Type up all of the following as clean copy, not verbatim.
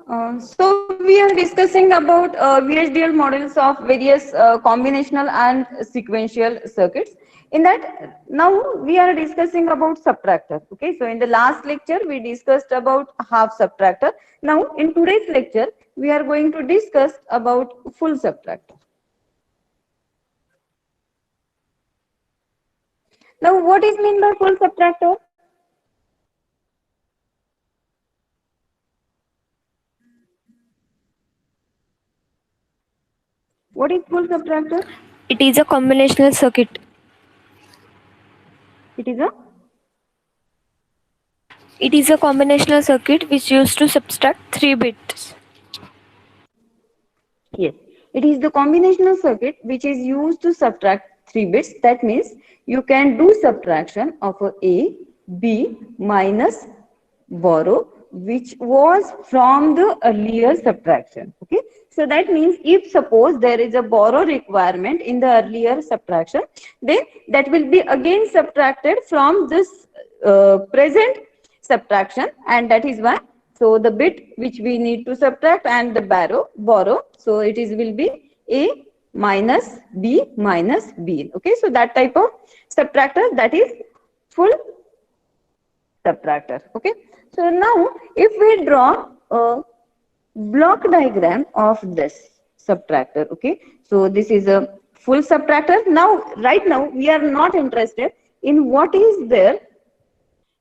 So we are discussing about VHDL models of various combinational and sequential circuits. In that, now we are discussing about subtractor. Okay, so in the last lecture we discussed about half subtractor. Now in today's lecture we are going to discuss about full subtractor. Now what is mean by full subtractor? What is full subtractor? It is a combinational circuit. It is a It is a combinational circuit which used to subtract 3 bits. Yes, it is the combinational circuit which is used to subtract 3 bits. That means you can do subtraction of a, b minus borrow, which was from the earlier subtraction. Okay, so that means if suppose there is a borrow requirement in the earlier subtraction, then that will be again subtracted from this present subtraction, and that is why, so the bit which we need to subtract and the borrow, so it is will be a minus b minus b. Okay, so that type of subtractor, that is full subtractor. Okay, so now if we draw a block diagram of this subtractor, okay, so this is a full subtractor. Now right now we are not interested in what is there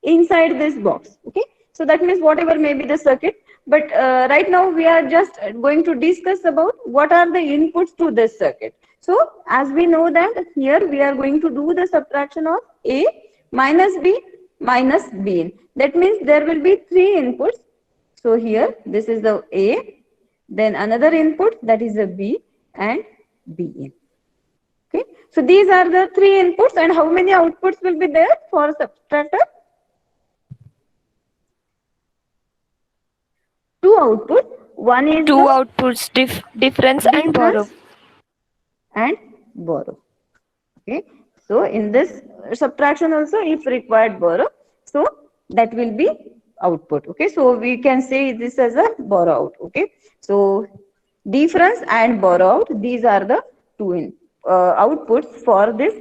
inside this box. Okay, so that means whatever may be the circuit, but right now we are just going to discuss about what are the inputs to this circuit. So as we know that here we are going to do the subtraction of a minus b minus b. That means there will be three inputs. So here this is the a, then another input, that is a b, and b. Okay, so these are the three inputs, and how many outputs will be there for a subtractor? Two outputs. One is Two the outputs, difference and borrow. difference and borrow. Okay, so in this subtraction also, if required borrow, so that will be output. Okay, so we can say this as a borrow out. Okay, so difference and borrow out, these are the two outputs for this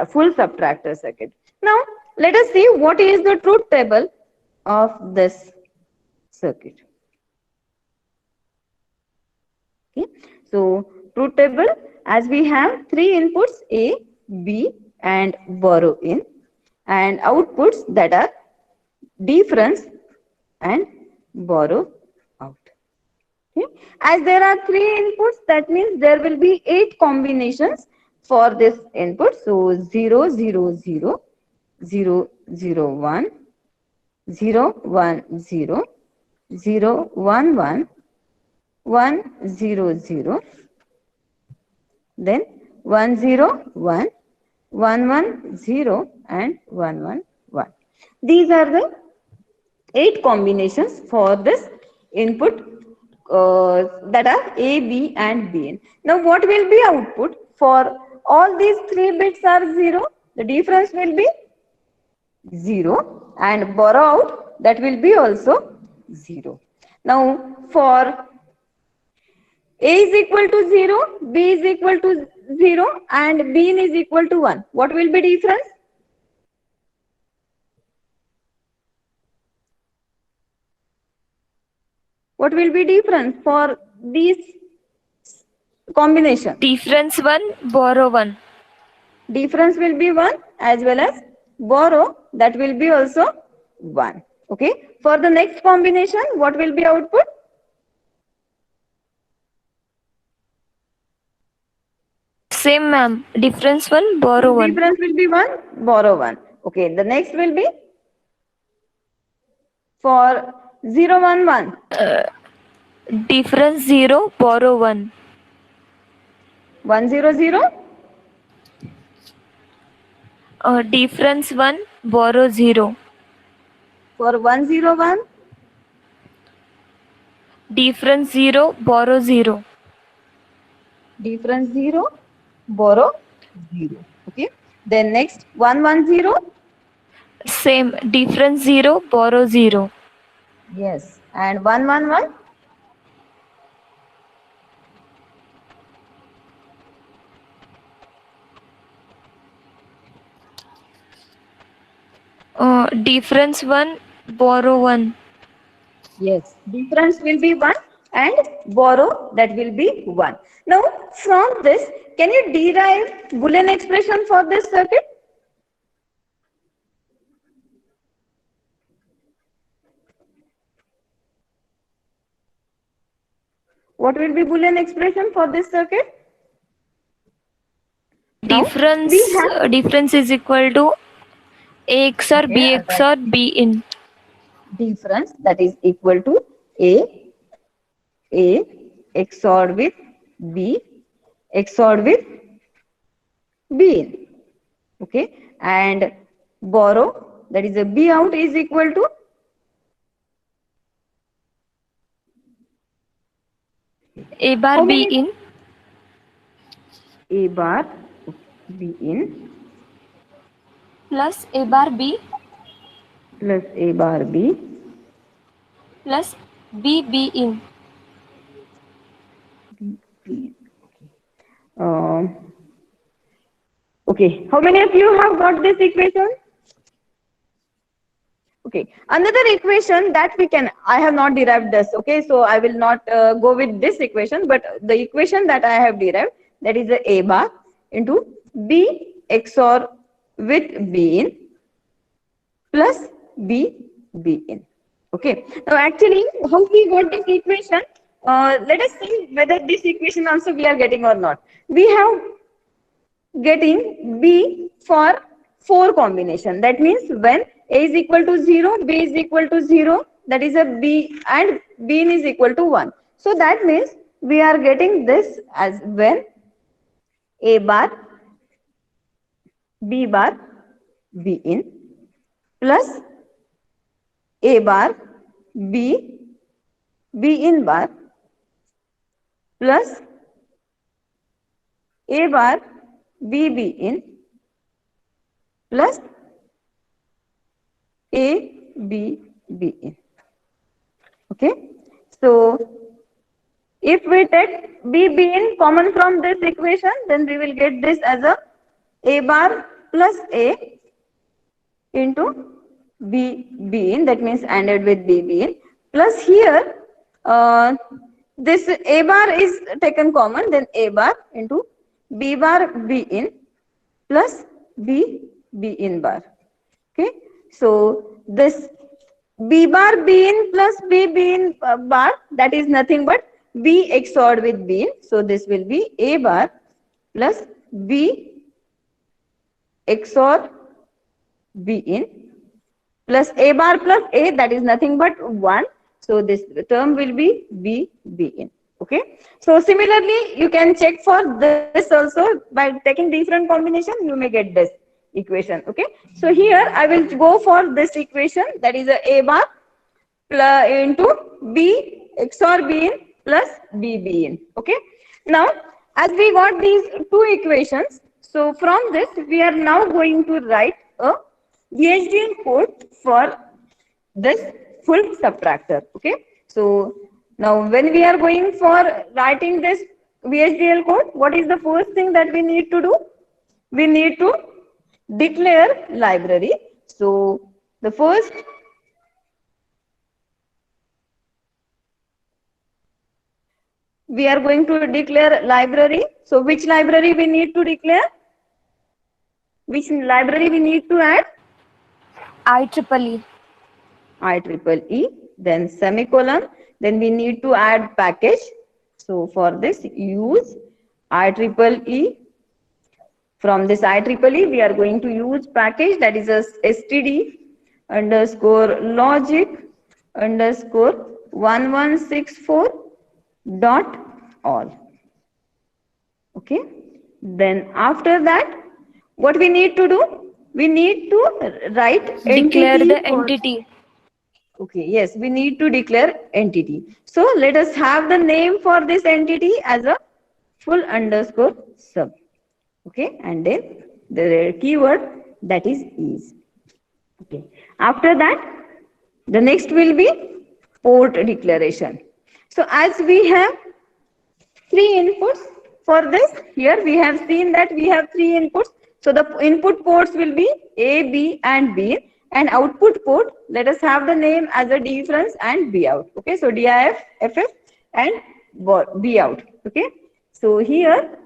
full subtractor circuit. Now let us see what is the truth table of this circuit. Okay, so truth table, as we have three inputs a, b, and borrow in, and outputs that are difference and borrow out. Okay, as there are three inputs, that means there will be 8 combinations for this input. So 0 0 0 0 0 1 0 1 0 0 1 1 1 0 0, then 1 0 1 1 1 0, and 1 1 1. These are the 8 combinations for this input that are a, b, and bn. Now what will be output for all these 3 bits are 0? The difference will be 0, and borrow out, that will be also 0. Now for a is equal to 0, b is equal to 0, and b is equal to 1. What will be difference? What will be difference for these combination? Difference 1, borrow 1. Difference will be 1, as well as borrow, that will be also 1. Okay. For the next combination, what will be output? Same, ma'am. Difference 1, borrow 1. Difference will be 1, borrow 1. Okay. The next will be for 0 1 1. Difference 0, borrow 1. 1 0 0. Difference 1, borrow 0. For 1 0 1. Difference 0, borrow 0. Difference 0, borrow 0. Okay. Then next 1 1 0. Same. Difference 0, borrow 0. Yes. And 1 1 1. Difference 1, borrow 1. Yes, difference will be 1 and borrow that will be 1. Now, from this, can you derive Boolean expression for this circuit? What will be Boolean expression for this circuit? Now, we have, Difference is equal to A XOR okay, B right, XOR B in. difference that is equal to A XOR with B XOR with B in. Okay, and borrow that is a B out is equal to A bar how B many? in A bar B in plus A bar B plus A bar B plus B B in. B. Okay, how many of you have got this equation? Okay, another equation that we can, I have not derived this, okay, so I will not go with this equation, but the equation that I have derived, that is the A bar into B XOR with B in plus B in. Okay, now actually, how we got this equation? Let us see whether this equation also we are getting or not. We have getting B for 4 combination. That means when A is equal to 0, B is equal to 0, that is a B and B is equal to 1. So that means we are getting this as when A bar, B in plus A bar, B in bar plus A bar, B in plus B in. Okay, so if we take B in common from this equation, then we will get this as A bar plus A into B in, that means ANDed with B in, plus here this A bar is taken common, then A bar into B bar B in plus B in bar. Okay, so this B bar B in plus B in bar, that is nothing but B XORed with B in. So this will be A bar plus B XOR B in plus A bar plus A, that is nothing but 1. So this term will be B in. Okay. So similarly, you can check for this also by taking different combination, you may get this equation. Okay. So here I will go for this equation, that is A bar plus into B XOR B in plus B in. Okay. Now, as we got these two equations, so from this we are now going to write a VHDL code for this full subtractor. Okay. So now when we are going for writing this VHDL code, what is the first thing that we need to do? We need to declare library. So the first we are going to declare library. So which library we need to declare? Which library we need to add? IEEE. IEEE, then semicolon, then we need to add package. So for this use IEEE. From this IEEE we are going to use package, that is a std underscore logic underscore 1164 dot all. Okay, then after that what we need to do? We need to write Declare entity the for, entity. okay, yes, we need to declare entity. So let us have the name for this entity as a full underscore sub. Okay, and then the keyword, that is. Okay, after that the next will be port declaration. So as we have 3 inputs for this, here we have seen that we have 3 inputs. So the input ports will be A, B and B. And output port, let us have the name as a difference and B out. Okay, so DIF, FF and B out. Okay, so here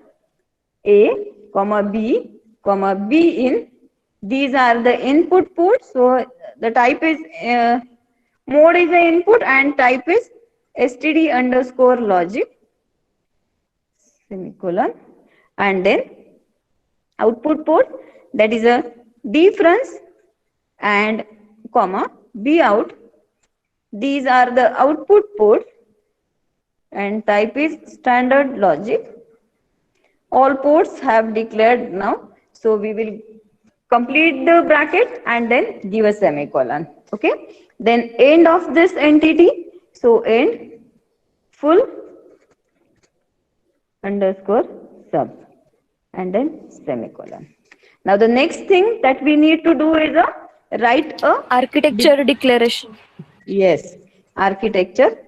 A, comma B, comma B in. These are the input ports. So the type is mode is the input and type is std underscore logic semicolon, and then output port, that is a difference and comma B out. These are the output ports and type is standard logic. All ports have declared now. So we will complete the bracket and then give a semicolon. Okay. Then end of this entity. So end full underscore sub and then semicolon. Now the next thing that we need to do is write a Architecture declaration. yes, architecture.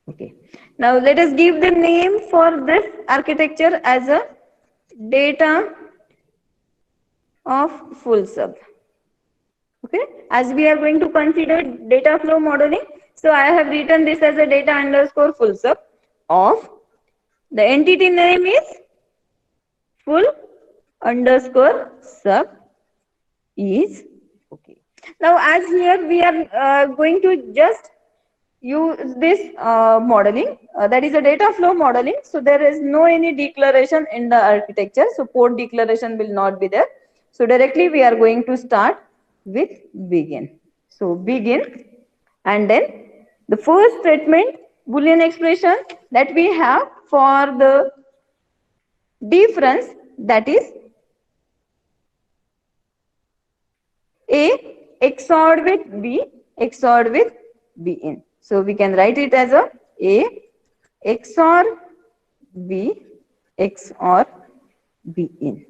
Okay. Now let us give the name for this architecture as a data of full sub. Okay. As we are going to consider data flow modeling, so I have written this as a data underscore full sub of the entity name is full underscore sub is okay. Now as here we are going to just use this modeling, that is a data flow modeling. So there is no any declaration in the architecture, so port declaration will not be there. So directly we are going to start with begin. So begin, and then the first statement boolean expression that we have for the difference, that is A XORed with B XORed with B in. So we can write it as A XOR B XOR B in.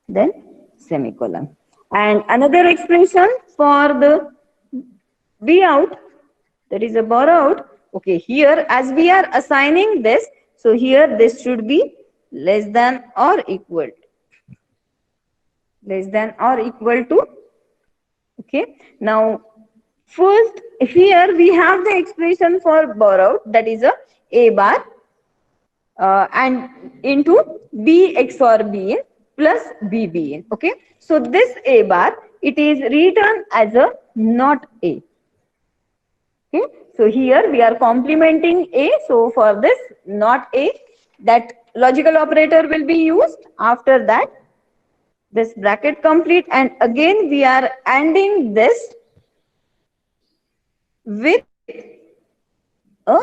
Then semicolon. And another expression for the B out, that is a borrow out. Okay, here as we are assigning this, so here this should be less than or equal. Less than or equal to. Okay, now first here we have the expression for borrowed, that is a bar and into B XOR B in plus BB in. Okay, so this A bar, it is written as a not A. Okay, so here we are complementing A. So for this not A, that logical operator will be used. After that, this bracket complete, and again we are ending this with a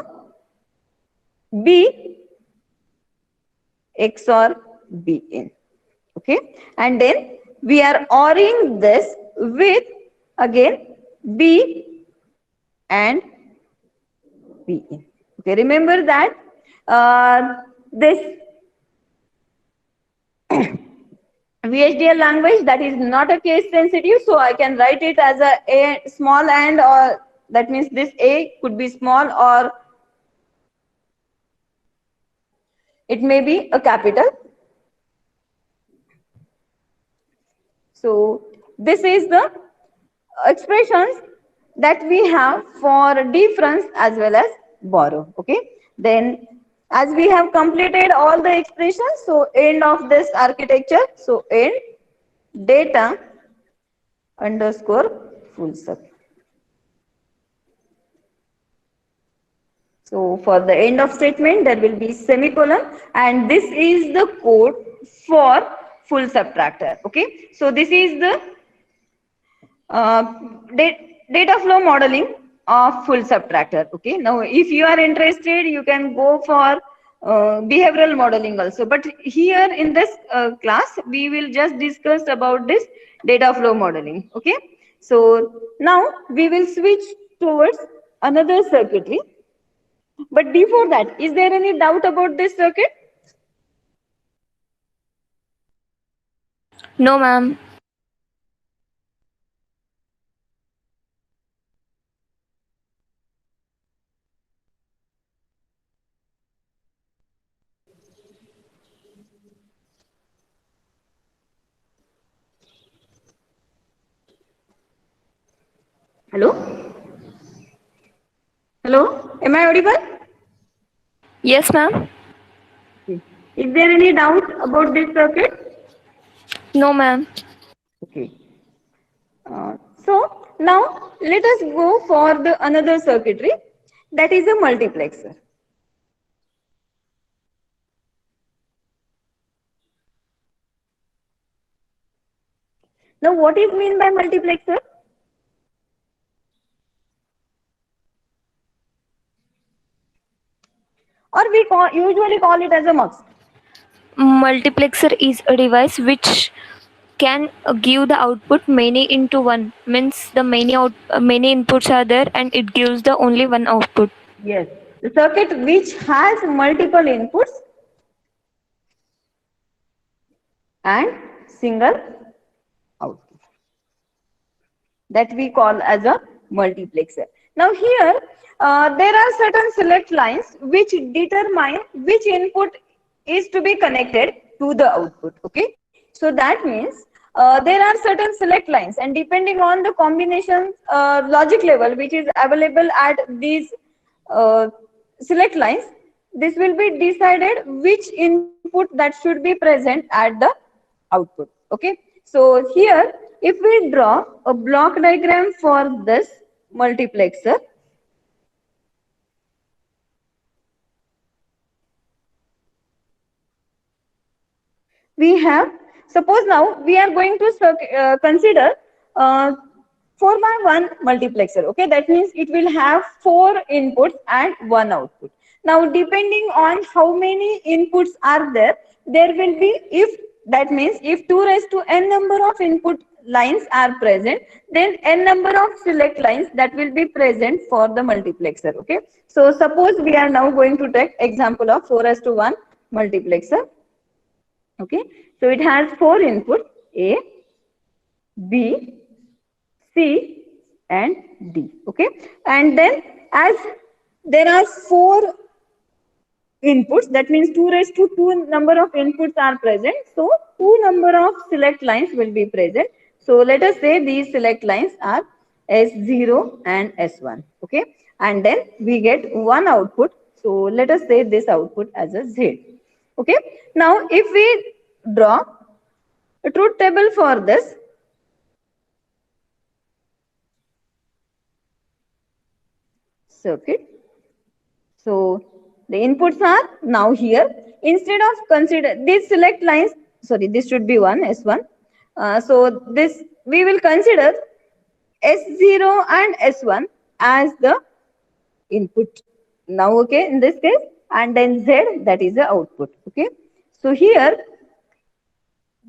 B XOR B in. Okay, and then we are ORing this with again B and B in. Okay, remember that this VHDL language, that is not a case sensitive, so I can write it as a small and, or that means this A could be small or it may be a capital. So this is the expressions that we have for difference as well as borrow. Okay, then as we have completed all the expressions, so end of this architecture, so end data underscore full sub. So for the end of statement, there will be semicolon, and this is the code for full subtractor. Okay, so this is the uh, data flow modeling of full subtractor. Okay, now if you are interested, you can go for behavioral modeling also, but here in this class we will just discuss about this data flow modeling. Okay, so now we will switch towards another circuitry, but before that, is there any doubt about this circuit? No, ma'am. Hello? Hello? Am I audible? Yes, ma'am. Okay. Is there any doubt about this circuit? No, ma'am. Okay. So now let us go for the another circuitry, that is a multiplexer. Now what is mean by multiplexer? Or usually call it as a mux. Multiplexer is a device which can give the output many into one. Means the many inputs are there and it gives the only one output. Yes. The circuit which has multiple inputs and single output, that we call as a multiplexer. Now here there are certain select lines which determine which input is to be connected to the output. Okay, so that means there are certain select lines, and depending on the combination logic level which is available at these uh, select lines, this will be decided which input that should be present at the output. Okay, so here if we draw a block diagram for this multiplexer, we have, suppose now we are going to consider uh, 4 by 1 multiplexer. Okay, that means it will have 4 inputs and 1 output. Now depending on how many inputs are there, there will be, if that means if 2 raised to n number of input lines are present, then n number of select lines that will be present for the multiplexer. Okay, so suppose we are now going to take example of 4 raised to 1 multiplexer. Okay, so it has 4 inputs, A, B, C and D. Okay, and then as there are 4 inputs, that means 2 raised to 2 number of inputs are present, so 2 number of select lines will be present. So let us say these select lines are S0 and S1. Okay, and then we get one output, so let us say this output as a Z. Okay, now if we draw a truth table for this circuit, so the inputs are now here. Instead of consider these select lines, sorry, this should be one S1. So this we will consider S0 and S1 as the input. Now, okay, in this case, and then Z, that is the output. Okay, so here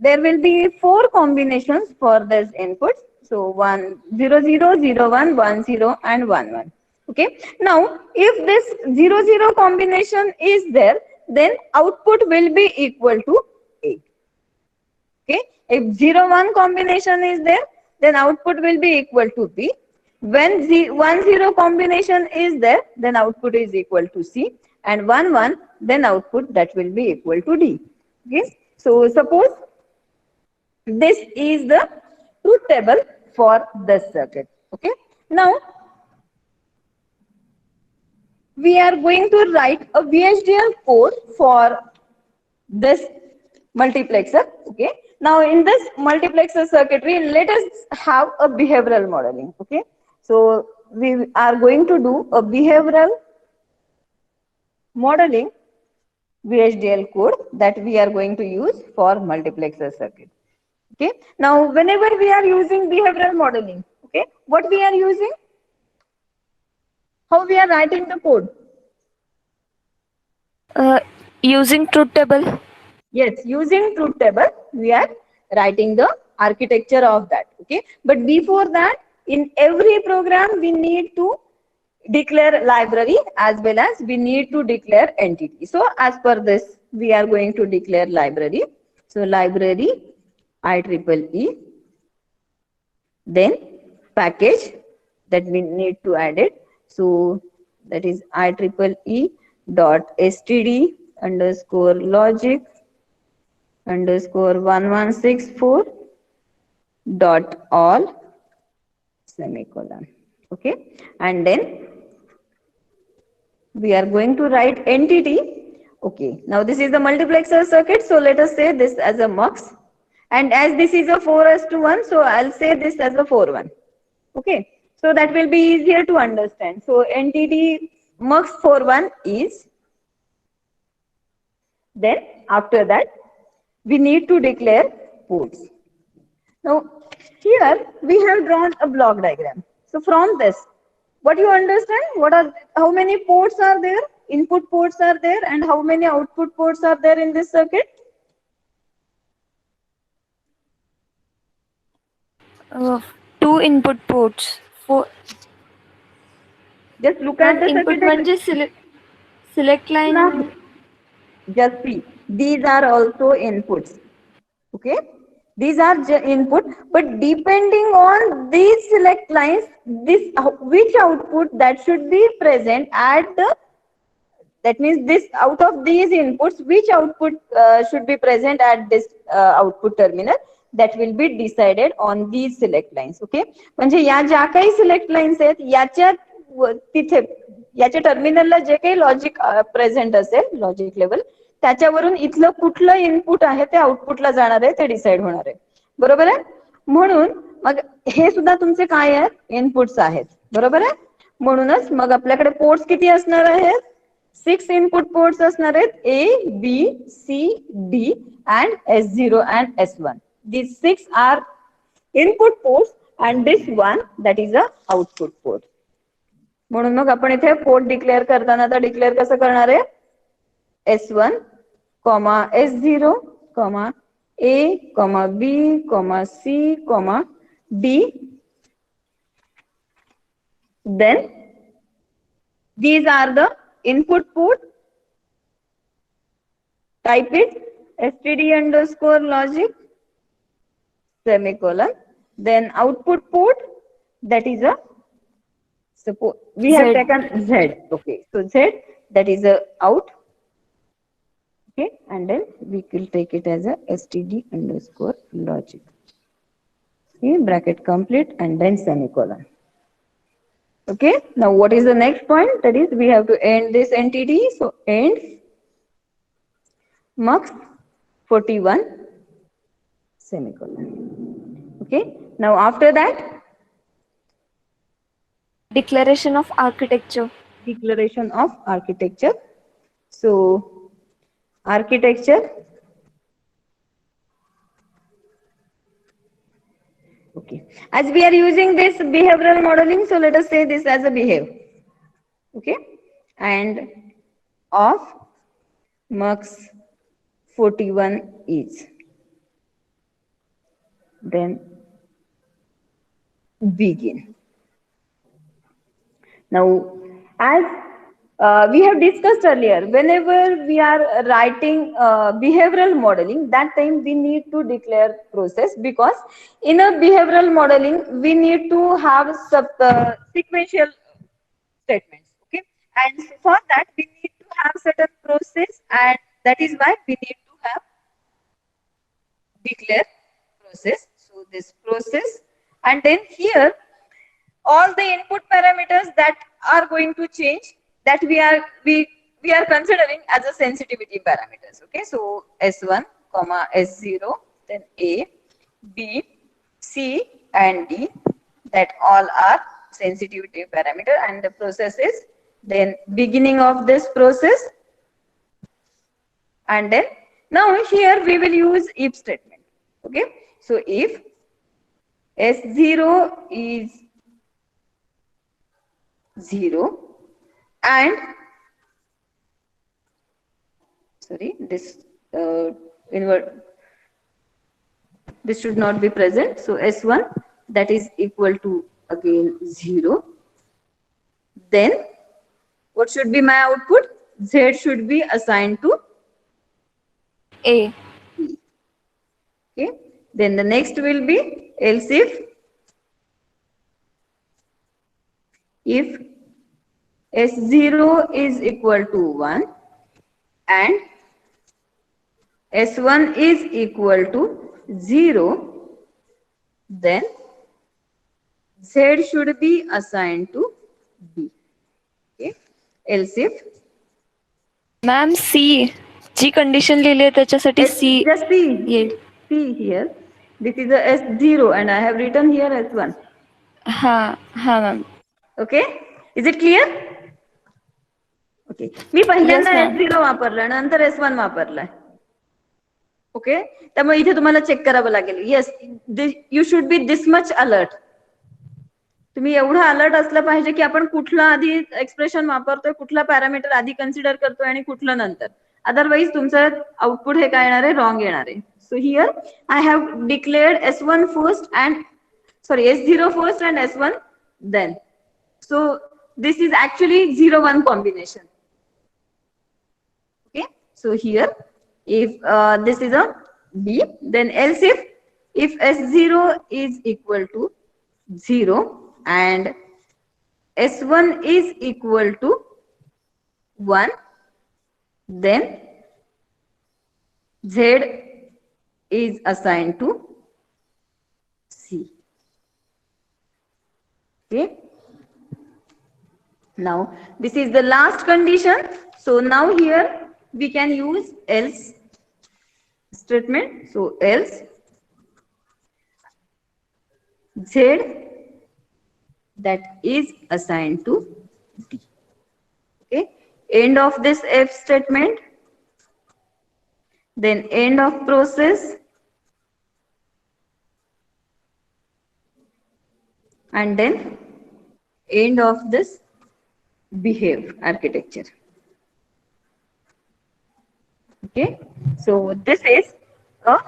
there will be 4 combinations for this inputs. So 1 0 0 0 1 1 0 and 1 1. Okay, now if this 0 0 combination is there, then output will be equal to A. Okay, if 0 1 combination is there, then output will be equal to B. When 1 0 combination is there, then output is equal to C, and 1 1, then output that will be equal to D. Okay, so suppose this is the truth table for this circuit. Okay, now we are going to write a VHDL code for this multiplexer. Okay, now in this multiplexer circuitry, let us have a behavioral modeling. Okay, so we are going to do a behavioral modeling VHDL code that we are going to use for multiplexer circuit. Okay, now whenever we are using behavioral modeling, okay, what we are using, how we are writing the code? Using truth table. Yes, using truth table, we are writing the architecture of that. Okay, but before that, in every program, we need to declare library as well as we need to declare entity. So as per this, we are going to declare library. So library IEEE, then package that we need to add it. So that is IEEE dot std underscore logic underscore 1164 dot all semicolon. Okay, and then we are going to write entity. Okay, now this is the multiplexer circuit, so let us say this as a mux, and as this is a 4:1, so I'll say this as a 4:1. Okay, so that will be easier to understand. So entity mux 4:1 is, then after that we need to declare ports. Now here we have drawn a block diagram. So from this, what you understand, what are, how many ports are there, input ports are there, and how many output ports are there in this circuit? Two input ports. For Just look at ma'am, the input circuit. म्हणजे select Now, line. just see, these are also inputs. Okay, these are input, but depending on these select lines, this which output that should be present at the, that means this, out of these inputs, which output should be present at this output terminal, that will be decided on these select lines. Okay, म्हणजे या ज्या काही select lines आहेत याच्या तिथे याच्या टर्मिनलला जे काही लॉजिक प्रेझेंट असेल, लॉजिक लेवल, त्याच्यावरून इथलं कुठलं इनपुट आहे ते आउटपुटला जाणार आहे ते डिसाइड होणार आहे. बरोबर आहे? म्हणून मग हे सुद्धा तुमचे काय आहेत, इनपुट्स आहेत. बरोबर आहे? म्हणूनच मग आपल्याकडे पोर्ट्स किती असणार आहेत? 6 input ports असणार आहेत, A, B, C, D and S0 and S1. These 6 are input ports and this one, that is a output port. म्हणून मग आपण इथे पोर्ट डिक्लेअर करताना आता डिक्लेअर कसं करणार आहे? S1, S0, A, B, C, D. Then these are the input port. Type it std_logic semicolon. Then output port, that is a, suppose we have Z. taken Z. Okay, so Z, that is a out. Okay, and then we will take it as a std_logic. Okay, bracket complete and then semicolon. Okay, now what is the next point? That is, we have to end this entity. So end mux 41 semicolon. Okay, now after that, Declaration of architecture. declaration of architecture. So architecture, okay, as we are using this behavioral modeling, so let us say this as a behave. Okay, and of mux 41 is, then begin. Now, as we have discussed earlier, whenever we are writing behavioral modeling, that time we need to declare process, because in a behavioral modeling we need to have sequential statements. Okay, and for that we need to have certain process, and that is why we need to have declare process. So this process, and then here all the input parameters that are going to change, that we are considering as a sensitivity parameters. Okay, so S1, S0, then A, B, C and D, that all are sensitivity parameter, and the process is then beginning of this process. And then now here we will use if statement. Okay, so if S0 is 0 and, sorry, this this should not be present, so S1, that is equal to again 0, then what should be my output? Z should be assigned to A. Okay, then the next will be else if S0 is equal to 1 and S1 is equal to 0, then Z should be assigned to B. Okay. Else if ma'am C जी condition लिहिली आहे त्याच्यासाठी S, सी just येईल. see here. This is a S0 and I have written here S1. हा ma'am. Okay. Is it clear? Okay. मी पहिल्यांदा yes ma'am. S0 वापरलाय, नंतर S1 वापरलाय. Okay. त्यामुळे इथे तुम्हाला चेक करावं लागेल. Yes, you should be this much alert. तुम्ही एवढं अलर्ट असलं पाहिजे की आपण कुठलं आधी एक्सप्रेशन वापरतोय, कुठला पॅरामीटर आधी कन्सिडर करतोय आणि कुठलं नंतर. अदरवाईज तुमचं आउटपुट हे काय येणार आहे, रॉंग येणार आहे. So here I have declared S1 first and S0 first and S1 then. So this is actually 0-1 combination. Okay. So here, if this is a B, then else if S0 is equal to 0 and S1 is equal to 1, then Z is assigned to C. Okay. Now this is the last condition. So now here we can use else statement. So else Z that is assigned to D. Okay. End of this if statement. Then end of process. And then end of this behave architecture. Okay. So this is a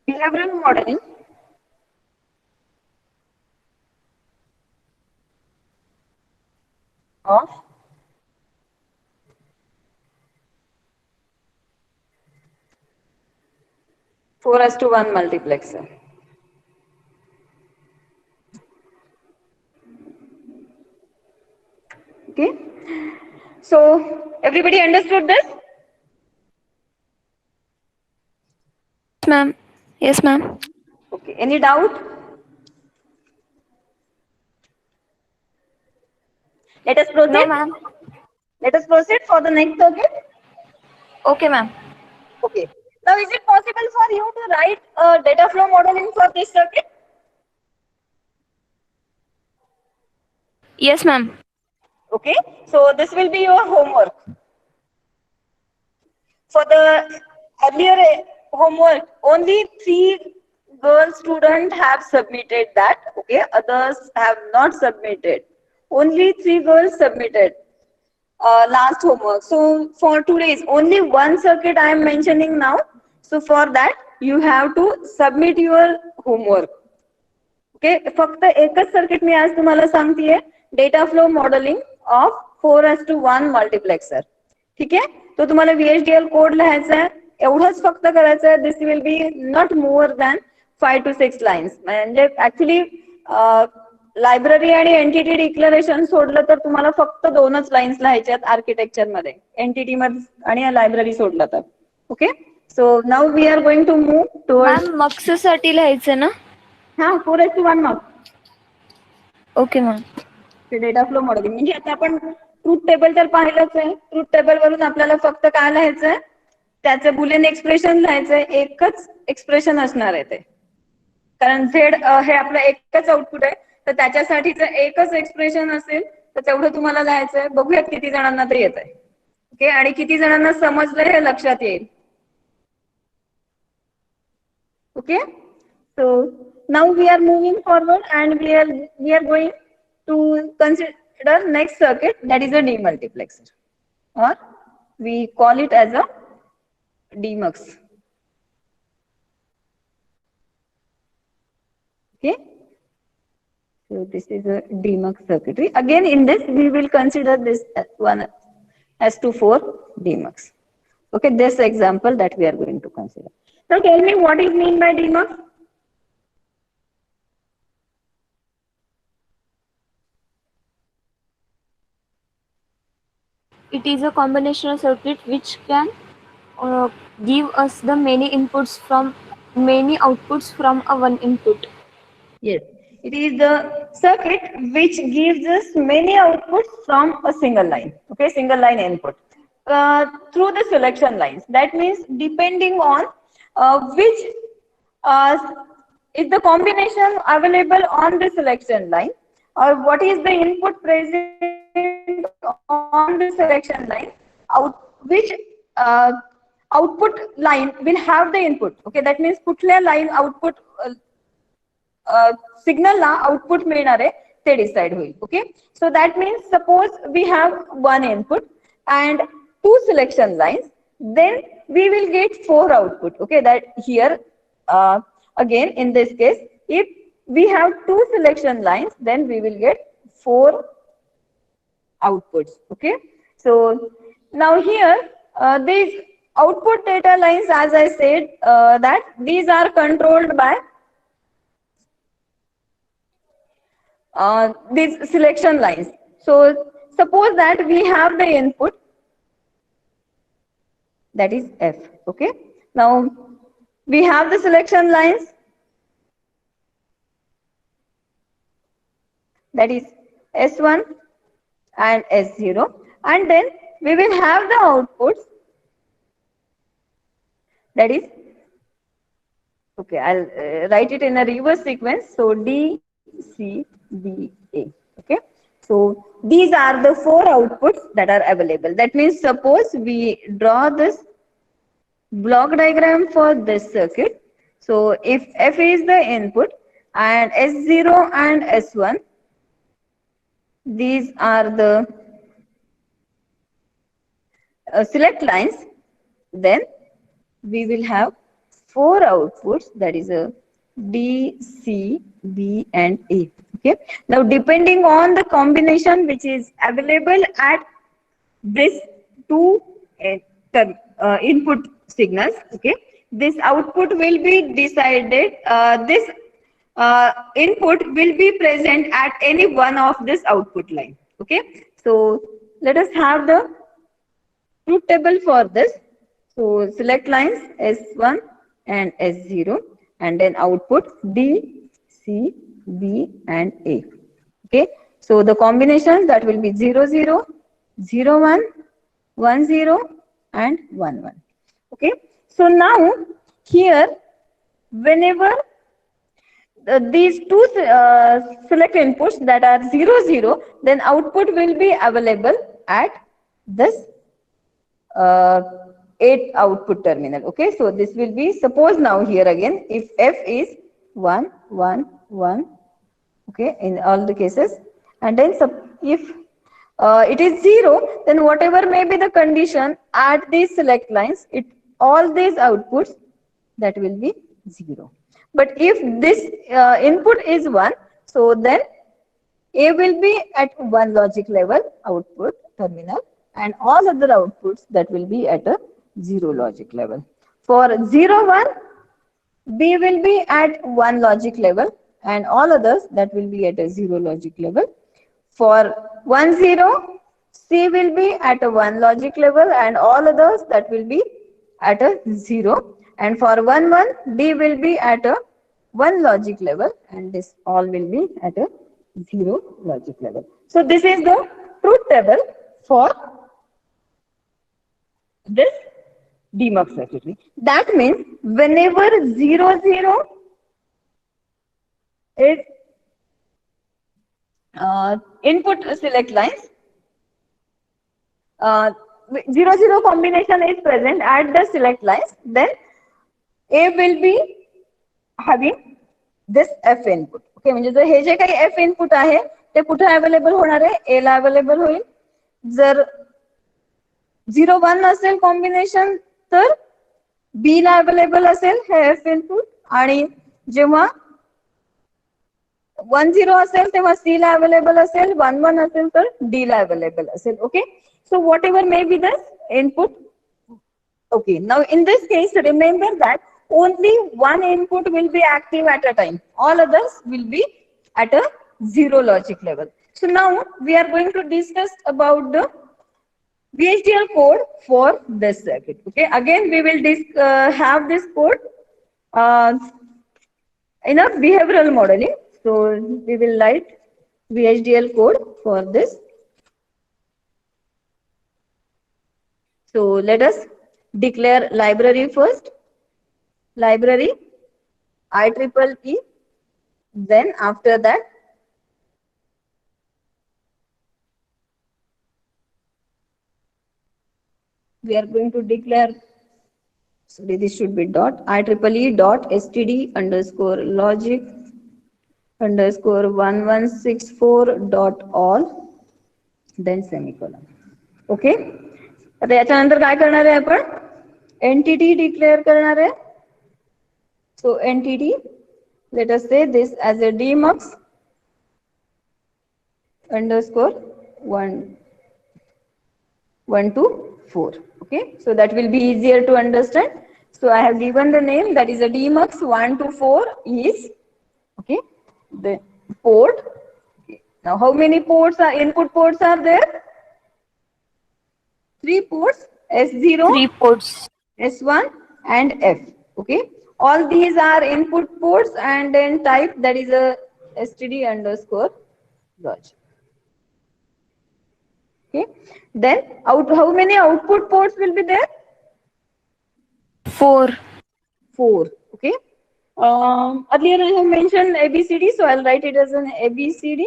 behavioral modeling of 4:1 multiplexer. Okay. So everybody understood this? Ma'am. Yes ma'am. Okay. Any doubt? Let us now proceed. Ma'am. Let us proceed for the next circuit. Okay ma'am. Okay. Now, is it possible for you to write a data flow modeling for this circuit? Yes ma'am. Okay. So this will be your homework. For the earlier homework, only 3 girl students have submitted that. Okay. Others have not submitted. Only 3 girls submitted last homework. So for today's only one circuit I am mentioning now. So for that you have to submit your homework. Okay. फक्त एकच circuit मी आज तुम्हाला सांगतेय, data flow modelling of 4:1 multiplexer. ठीक आहे. तो तुम्हाला VHDL code लिहायचा आहे. एवढंच फक्त करायचं आहे. This will be not more than 5 to 6 lines. म्हणजे ऍक्च्युली लायब्ररी आणि एनटीटी डिक्लेरेशन सोडलं तर तुम्हाला फक्त 2च लाईन्स लिहायच्या आहेत आर्किटेक्चर मध्ये, एनटीटी मध्ये आणि लायब्ररी सोडलं तर. Okay. So now we are going to move towards. Ma'am मक्स साठी लिहायचं ना? हा 4:1 मग okay ma'am. Data flow modelling म्हणजे आता आपण ट्रूथ टेबल तर पाहिलंच आहे. ट्रूथ टेबल वरून आपल्याला फक्त काय लिहायचंय, त्याचं बुलियन एक्सप्रेशन लिहायचंय. एकच एक्सप्रेशन असणार आहे ते, कारण झेड हे आपलं एकच आउटपुट आहे, तर त्याच्यासाठीच एकच एक्सप्रेशन असेल तर तेवढं तुम्हाला लिहायचंय. बघूयात किती जणांना ते येत आहे. ओके. आणि किती जणांना समजलं हे लक्षात येईल. Okay. So now we are moving forward and we are going to consider next circuit, that is a demultiplexer, or we call it as a demux. Okay. So this is a demux circuitry. Again in this we will consider this one as to 4 demux. Okay. This example that we are going to consider. Now tell me what is mean by demux? It is a combinational circuit which can give us the many outputs from a one input. Yes, it is the circuit which gives us many outputs from a single line, okay, single line input through the selection lines. That means depending on which uh, is the combination available on the selection line, or what is the input present on the selection line, which uh, output line will have the input. Okay, that means कुठल्या line output signal ला output मिळणार आहे ते decide होईल. Okay, so that means suppose we have one input and two selection lines, then we will get four output. Okay, that here again in this case, if we have two selection lines, then we will get four outputs. Okay, so now here these output data lines, as I said, that these are controlled by these selection lines. So suppose that we have the input that is F. Okay, now we have the selection lines that is S1 and S0, and then we will have the outputs that is, okay, I'll write it in a reverse sequence. So D, C, B, A. Okay, so these are the four outputs that are available. That means suppose we draw this block diagram for this circuit. So if F is the input and S0 and S1, these are the select lines, then we will have four outputs, that is a D, C, B and A. Okay, now depending on the combination which is available at this two input signals, okay, this output will be decided, this input will be present at any one of this output line. Okay, so let us have the truth table for this. So select lines S1 and S0, and then output D, C, B and A. Okay, so the combinations that will be 0, 0, 0, 1, 1, 0 and 1, 1. Okay, so now here whenever these two select inputs that are 0, 0, then output will be available at this 8 output terminal. Okay, so this will be, suppose now here again, if F is 1, 1, 1, okay, in all the cases, and then if it is 0, then whatever may be the condition at these select lines, all these outputs that will be 0. But if this input is 1, so then A will be at one logic level output terminal, and all other outputs that will be at a 0 logic level. For 0, 1, B will be at one logic level, and all others that will be at a 0 logic level. For 1, 0, C will be at a one logic level, and all others that will be at a 0. And for 1, 1, D will be at a one logic level, and this all will be at a 0 logic level. So this is the truth table for this DMUX circuitry. That means whenever 0, 0 is input select lines, 0, 0 combination is present at the select lines, then A will be having this F input. Okay, म्हणजे जर हे जे काही F input आहे ते कुठे available होणार आहे, A La available होईल. जर 0, 1 असेल कॉम्बिनेशन तर B ला अवेलेबल असेल हे F input, आणि जेव्हा 1, 0 असेल तेव्हा C ला अवेलेबल असेल, 1, 1 असेल तर D ला अवेलेबल असेल. Okay, so whatever may be the input. Okay, now in this case remember that only one input will be active at a time, all others will be at a 0 logic level. So now we are going to discuss about the VHDL code for this circuit. Okay, again we will have this code uh, in a behavioral modeling. So we will write VHDL code for this. So let us declare library first. Library IEEE. Then after that, we are going to declare, sorry, this should be dot IEEE dot std underscore logic underscore 1164 dot all, then semicolon. Okay, आता याच्यानंतर काय करणार आहे आपण, entity declare करणार आहे. So entity, let us say this as a dmux underscore 1 to 4. Okay, so that will be easier to understand. So I have given the name, that is a dmux 1 to 4 is, okay, the port. Okay. Now how many ports are, input ports are there? 3 ports, S0, 3 ports. S1 and F. Okay, all these are input ports and then type, that is a std underscore logic. Okay, then how many output ports will be there? 4. 4. Okay, earlier I have mentioned ABCD, so I'll write it as an ABCD.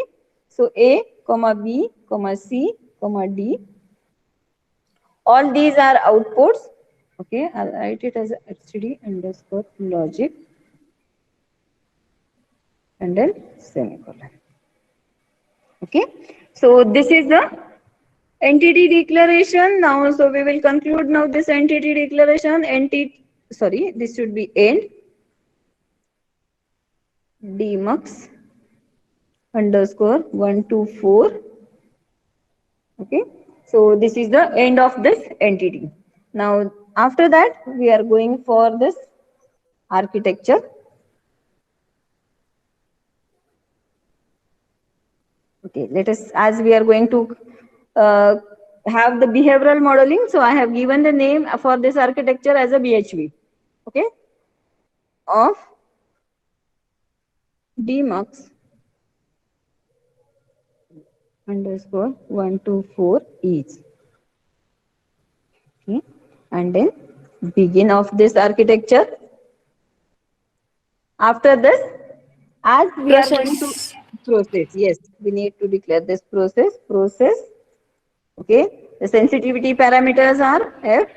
So A, comma B, comma C, comma D. All these are outputs. Okay, I'll write it as std underscore logic and then semicolon. Okay, so this is the entity declaration. Now, so we will conclude now this entity declaration. Sorry, this should be end dmux underscore 1 to 4. Okay, so this is the end of this entity. Now, after that, we are going for this architecture. Okay, let us, as we are going to have the behavioral modeling, so I have given the name for this architecture as a BHV. Okay, of dmux underscore 1 to 4 each. Okay, and then begin of this architecture. After this, as we are going to Process. process, yes, we need to declare this process. Okay, the sensitivity parameters are F,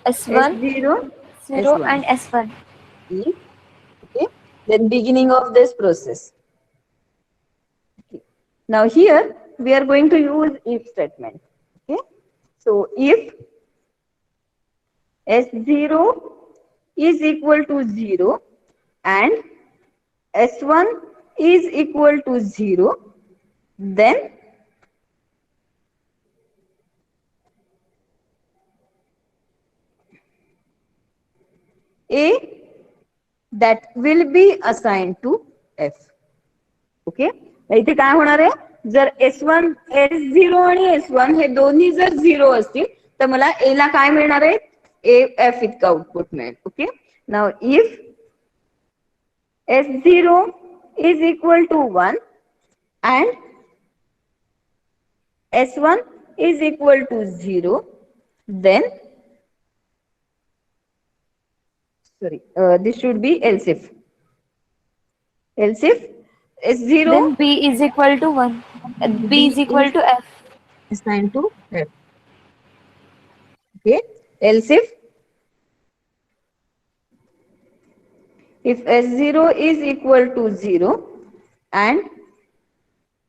S1, S0, 0 S1, and S1. E. Okay, then beginning of this process. Okay. Now here we are going to use if statement. Okay, so if S0 is equal to 0 and S1 is equal to 0, then A that will be assigned to F. Okay, इथे काय होणार आहे, जर S1, S0 आणि S1 हे दोन्ही जर 0 असतील तर मला A ला काय मिळणार आहे, F इतका आउटपुट मिळेल. Okay, now if S0 is equal to 1 and S1 is equal to 0, then sorry, this should be else if. Else if S0 Then B is equal to 1. B is B equal is to F. assigned to F. Okay, else if S0 is equal to 0 and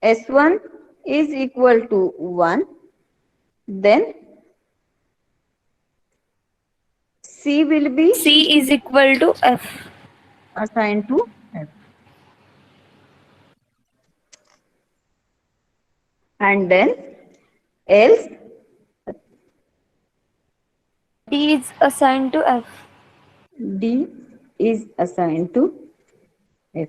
S1 is equal to 1, then C will be C is equal to F. assigned to F. And then else D is assigned to F. D is assigned to F.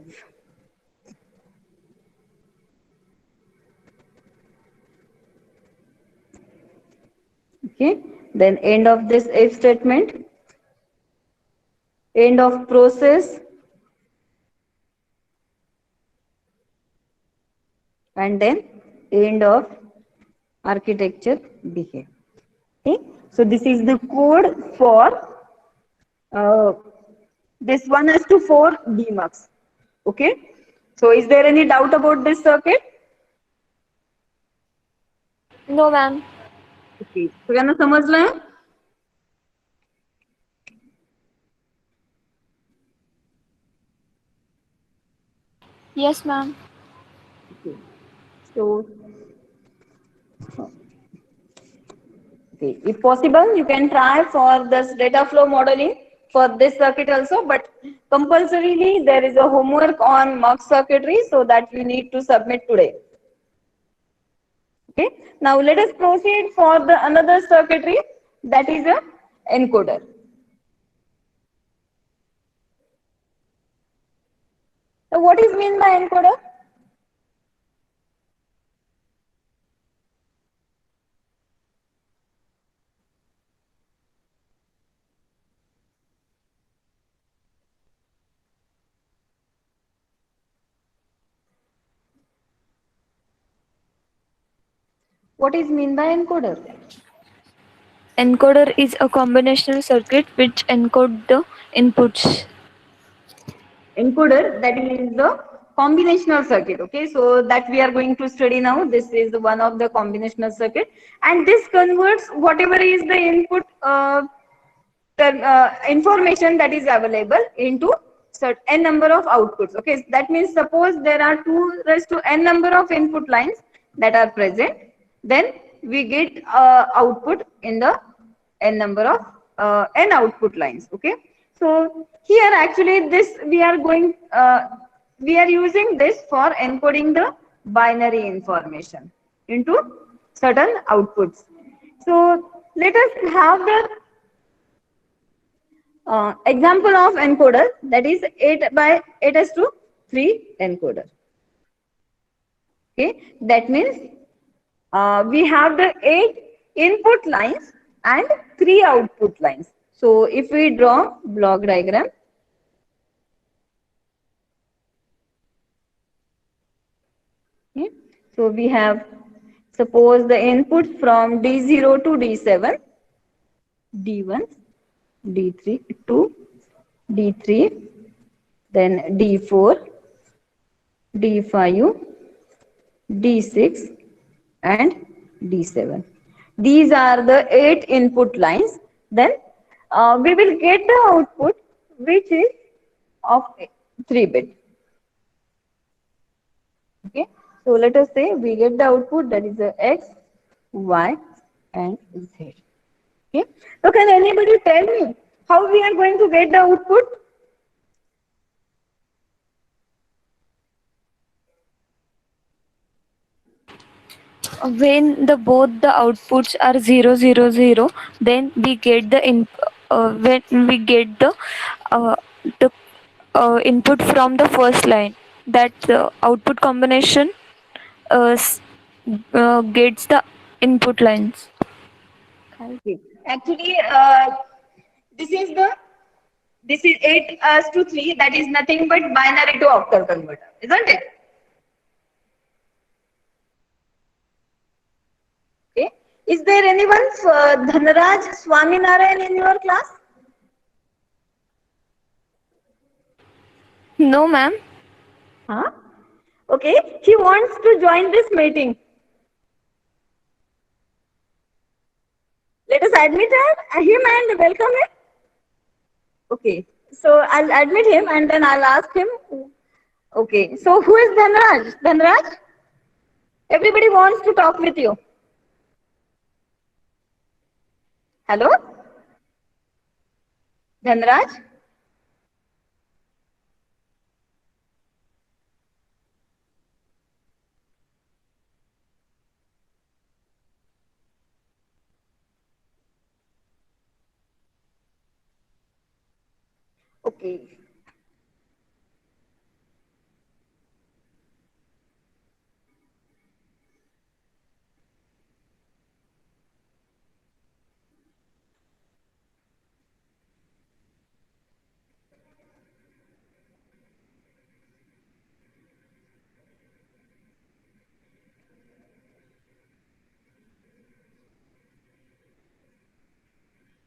Okay. Then end of this if statement, end of process, and then end of architecture behavior. Okay. So this is the code for uh, this 1 has to 4 demugs. Okay. So is there any doubt about this circuit? No, ma'am. Okay. सगळ्यांना समजलं? Yes, ma'am. Okay. So okay. If possible, you can try for this data flow modeling for this circuit also, but compulsorily there is a homework on mux circuitry, so that we need to submit today. Okay. Now let us proceed for the another circuitry, that is a encoder. So what is mean by encoder? What is mean by encoder? Encoder is a combinational circuit which encodes the inputs. Encoder, that is the combinational circuit. Okay, so that we are going to study now. This is one of the combinational circuit, and this converts whatever is the input information that is available into n number of outputs. Okay, that means suppose there are 2 raised to n number of input lines that are present, then we get output in the n number of n output lines. Okay, so here actually this we are using this for encoding the binary information into certain outputs. So let us have the example of encoder, that is 8 by 8 is to 3 encoder. Okay, that means we have the 8 input lines and 3 output lines. So if we draw block diagram, okay, so we have, suppose the input from D0 to D7, D1, D3 to D3, then D4, D5, D6 and D7. These are the 8 input lines. Then we will get the output which is of 3 bit. Okay. So let us say we get the output, that is the X, Y and Z. Okay. So can anybody tell me how we are going to get the output? When the both the outputs are 0 0 0, then we get the when we get the input from the first line. That output combination gets the input lines. Okay. Actually, this is the this is 8 as to 3, that is nothing but binary to octal converter, isn't it? Okay. Is there anyone Dhanraj Swaminarayan in your class? No, ma'am. Huh? Okay. He wants to join this meeting. Let us admit him and welcome him. Okay. So I'll admit him and then I'll ask him. Okay. So who is Dhanraj? Dhanraj? Everybody wants to talk with you. Hello? Dhanraj? Okay.